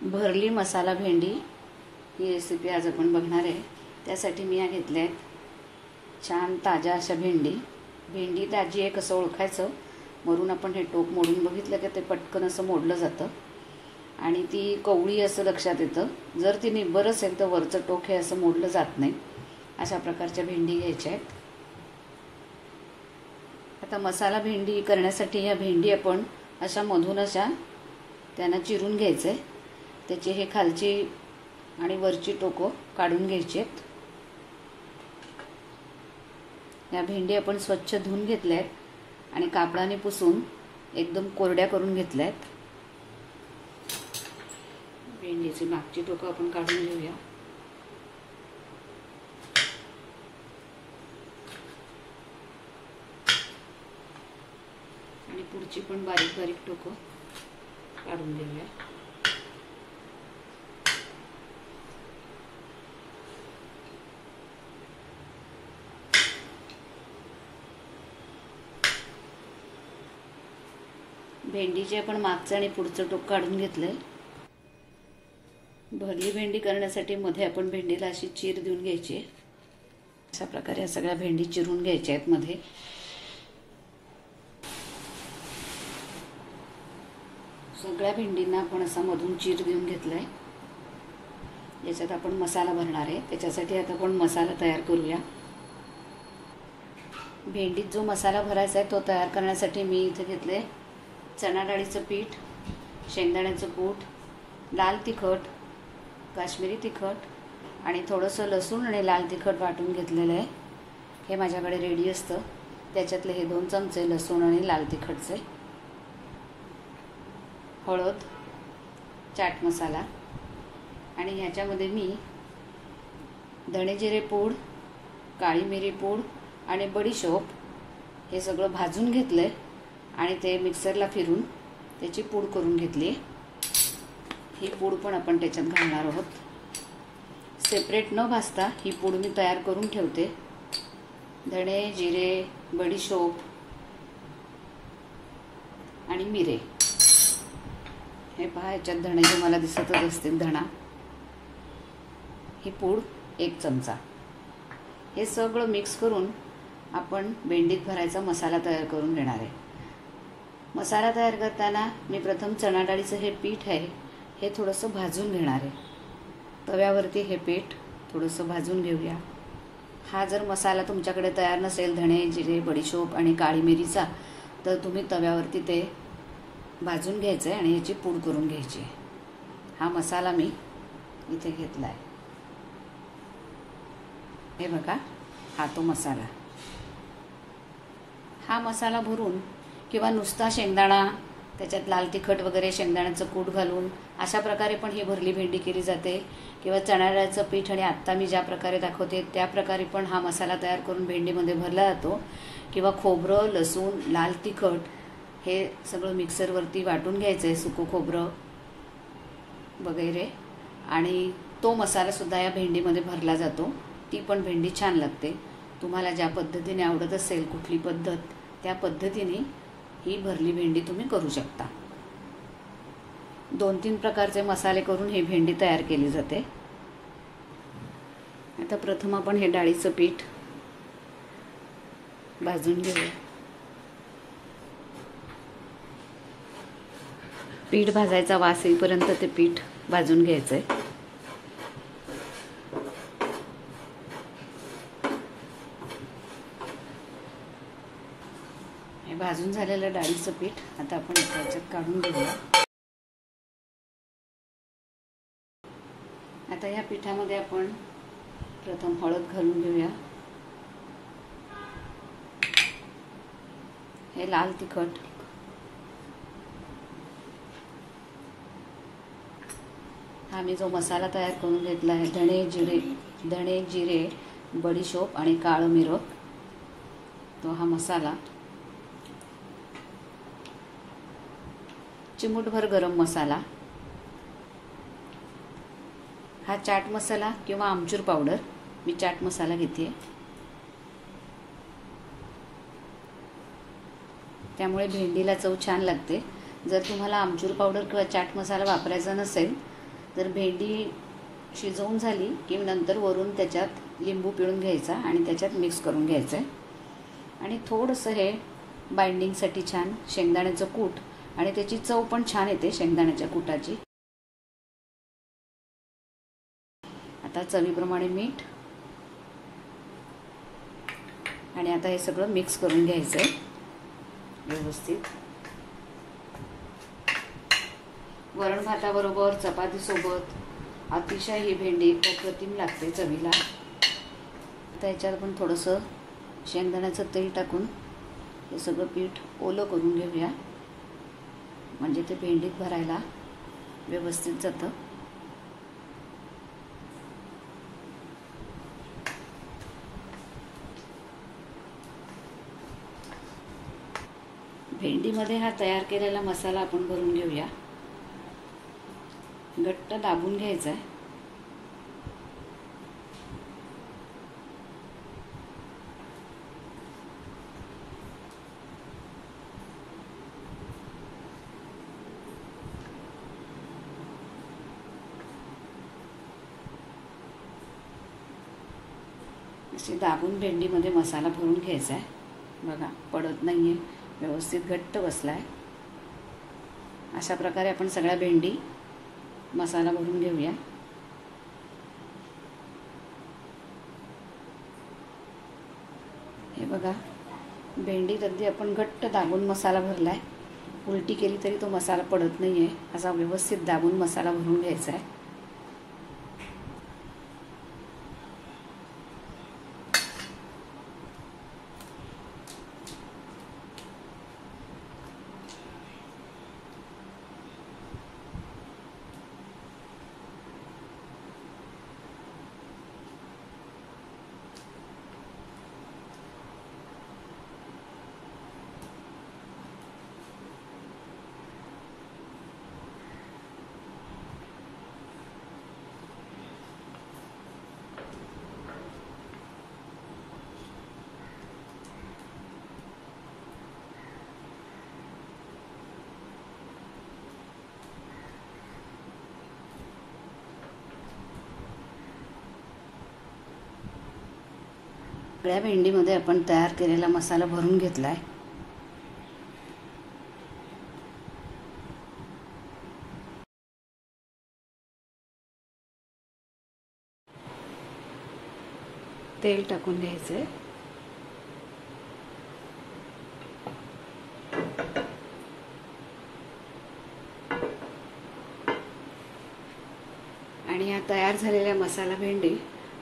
भरली मसाला भेंडी ही रेसिपी आज आपण बघणार आहे। त्यासाठी मी घेतल्या छान ताज्या अशा भेंडी ताजी आहे कसं ओळखायचं, वरून आपण हे टोक मोडून बघितलं की ते पटकन असं मोडलं जातं आणि ती कवळी असं लक्षात येतं। जर ती निब्बर असेल तर वरचं टोक हे असं मोडलं जात नाही। अशा प्रकारच्या भेंडी घ्यायच्या आहेत। आता मसाला भेंडी करण्यासाठी या भेंडी आपण अशा मधून अशा त्यांना चिरून घ्यायचे। त्याची हे खालची आणि वरची टोकं काढून घ्यायची आहेत। या भेंडी आपण स्वच्छ धुवून घेतल्या आहेत आणि कापडाने पुसून एकदम कोरड्या करून घेतल्या आहेत। भेंडीची मागची टोकं आपण काढून घेऊया। आणि पुढची पण बारीक बारीक टोकं काढून घेऊया। भेंडीचे आपण मागचं आणि पुढचं टोक काढून घेतलंय। भरली भेंडी करण्यासाठी मध्ये आपण भेंडीला अशी चीर देऊन घ्यायची। अशा प्रकारे सगळ्या भेंडी चिरून घ्यायच्या आहेत। मध्ये सगळ्या भेंडींना आपण असा मधून चीर देऊन घेतलाय। याच्यात आपण मसाला भरणार आहे। त्याच्यासाठी आता आपण मसाला तयार करूया। भेंडीत जो मसाला भरायचा आहे तो तयार करण्यासाठी मी इथे घेतले चणा डाळीचं पीठ, शेंगदाण्याचं कूट, लाल तिखट, काश्मीरी तिखट आणि थोडंसं लसूण आणि लाल तिखट वाटून घेतलेलं आहे। हे माझ्याकडे रेडी असतं। त्याच्यातले हे 2 चमचे लसूण आणि लाल तिखटचे, हळद, चाट मसाला आणि ह्याच्यामध्ये मी धणे जिरे पूड, काळी मिरी पूड आणि बडीशोप हे सगळं भाजून घेतलंय आणि ते मिक्सरला फिरून त्याची पूड करून घेतली। ही पूड पण आपण त्याच्यात घालणार आहोत। सेपरेट न भाजता ही पूड मी तयार करून ठेवते। धणे, जिरे, बडीशोप आणि मिरे हे पहा, याच्यात धणे जे मला दिसतच असतील धणा, ही पूड 1 चमचा। हे सगळं मिक्स करून आपण भेंडीत भरायचा मसाला तयार करून घेणार आहे। मसाला तयार करताना मी प्रथम चणा डाळीचं हे पीठ आहे हे थोडंसं भाजून घेणार आहे। तव्यावरती हे पीठ थोडंसं भाजून घेऊया। हा जर मसाला तुमच्याकडे तयार नसेल धणे, जिरे, बडीशोप आणि काळी मिरीचा, तर तुम्ही तव्यावरती ते भाजून घ्यायचं आहे आणि याची पूड करून घ्यायची आहे। हा मसाला मी इथे घेतला आहे। हे बघा, हा तो मसाला। हा मसाला भरून किंवा नुसता शेंगदाणा, त्याच्यात लाल तिखट वगैरे शेंगदाण्याचं कूट घालून अशा प्रकारे पण ही भरली भेंडी केली जाते। किंवा चणा डाळीचं पीठ आणि आत्ता मी ज्या प्रकारे दाखवते त्या प्रकारे पण हा मसाला तयार करून भेंडीमध्ये भरला जातो। किंवा खोबरं, लसूण, लाल तिखट हे सगळं मिक्सरवरती वाटून घ्यायचं आहे, सुकं खोबरं वगैरे, आणि तो मसालासुद्धा या भेंडीमध्ये भरला जातो। ती पण भेंडी छान लागते। तुम्हाला ज्या पद्धतीने आवडत असेल कुठली पद्धत, त्या पद्धतीने ही भरली भेंडी तुम्ही करू शकता। 2-3 प्रकारचे मसाले करून ही भेंडी तयार केली जाते। आता प्रथम आपण हे डाळीचं पीठ भाजून घेऊया। पीठ भाजायचा वास येईपर्यंत ते पीठ भाजून घ्यायचं आहे। हे भाजून झालेलं डाळीचं पीठ आता आपण याच्यात काढून घेऊया। आता या पिठामध्ये आपण प्रथम हळद घालून घेऊया। हे लाल तिखट, हा मी जो मसाला तयार करून घेतला आहे धणे, जिरे, बडीशोप आणि काळं मिरं, तो हा मसाला, चिमूटभर गरम मसाला, हा चाट मसाला किंवा आमचूर पावडर, मी चाट मसाला घेते, त्यामुळे भेंडीला चव छान लागते। जर तुम्हाला आमचूर पावडर किंवा चाट मसाला वापरायचा नसेल जर भेंडी शिजवून झाली की नंतर वरून त्याच्यात लिंबू पिळून घ्यायचा आणि त्याच्यात मिक्स करून घ्यायचं आहे. आणि थोडंसं हे बाइंडिंगसाठी छान शेंगदाण्याचं कूट, आणि त्याची चव पण छान येते शेंगदाण्याच्या कूटाची. आता चवीप्रमाणे मीठ, आणि आता हे सगळं मिक्स करून घ्यायचं आहे व्यवस्थित. वरण भाताबरोबर, चपातीसोबत अतिशय ही भेंडी अप्रतिम लागते चवीला. आता याच्यात पण थोडंसं शेंगदाण्याचं तेल टाकून हे सगळं पीठ ओलं करून घेऊया, म्हणजे ते भेंडीत भरायला व्यवस्थित जातं. भेंडीमध्ये हा तयार केलेला मसाला आपण भरून घेऊया. घट्ट दाबून घ्यायचा आहे. अशी दाबून भेंडीमध्ये मसाला भरून घ्यायचा आहे. बघा, पडत नाही आहे, व्यवस्थित घट्ट बसला आहे. अशा प्रकारे आपण सगळ्या भेंडी मसाला भरून घेऊया. हे बघा, भेंडीत अगदी आपण घट्ट दाबून मसाला भरला आहे. उलटी केली तरी तो मसाला पडत नाही आहे. असा व्यवस्थित दाबून मसाला भरून घ्यायचा आहे. सगळ्या भेंडीमध्ये आपण तयार केलेला मसाला भरून घेतला आहे. तेल टाकून घ्यायचं आहे. आणि या तयार झालेल्या मसाला भेंडी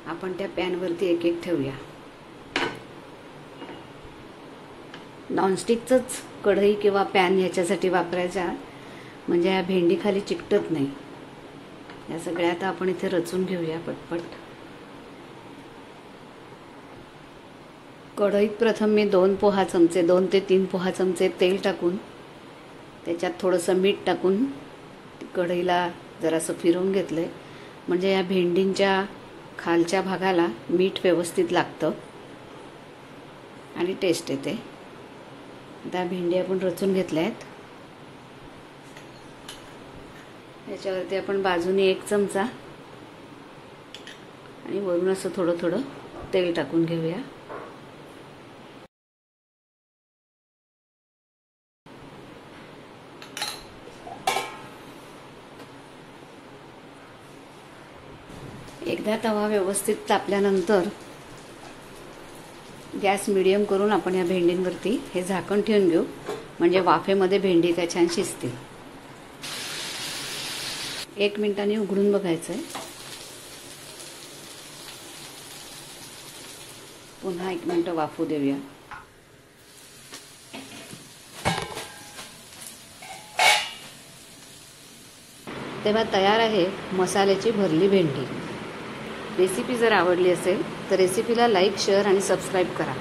आपण त्या पॅनवरती एक एक ठेवूया. नॉनस्टिकचंच कढई किंवा पॅन ह्याच्यासाठी वापरायचा, म्हणजे या भेंडी खाली चिकटत नाही. या सगळ्या आता आपण इथे रचून घेऊया पटपट. कढईत प्रथम मी 2 ते 3 पोहा चमचे तेल टाकून त्याच्यात थोडंसं मीठ टाकून कढईला जरासं फिरवून घेतलंय, म्हणजे या भेंडींच्या खालच्या भागाला मीठ व्यवस्थित लागतं आणि टेस्ट येते. आता भेंडी आपण रचून घेतल्या आहेत. याच्यावरती आपण बाजूने 1 चमचा आणि वरून असं थोडं थोडं तेल टाकून घेऊया. एकदा तवा व्यवस्थित तापल्यानंतर गॅस मिडियम करून आपण या भेंडींवरती हे झाकण ठेवून घेऊ, म्हणजे वाफेमध्ये भेंडी त्या छान शिजतील. 1 मिनिटाने उघडून बघायचं आहे. पुन्हा 1 मिनिट वाफू देऊया. तेव्हा तयार आहे मसाल्याची भरली भेंडी. रेसिपी जर आवडली असेल तर रेसिपीला लाईक, शेअर आणि सबस्क्राईब करा.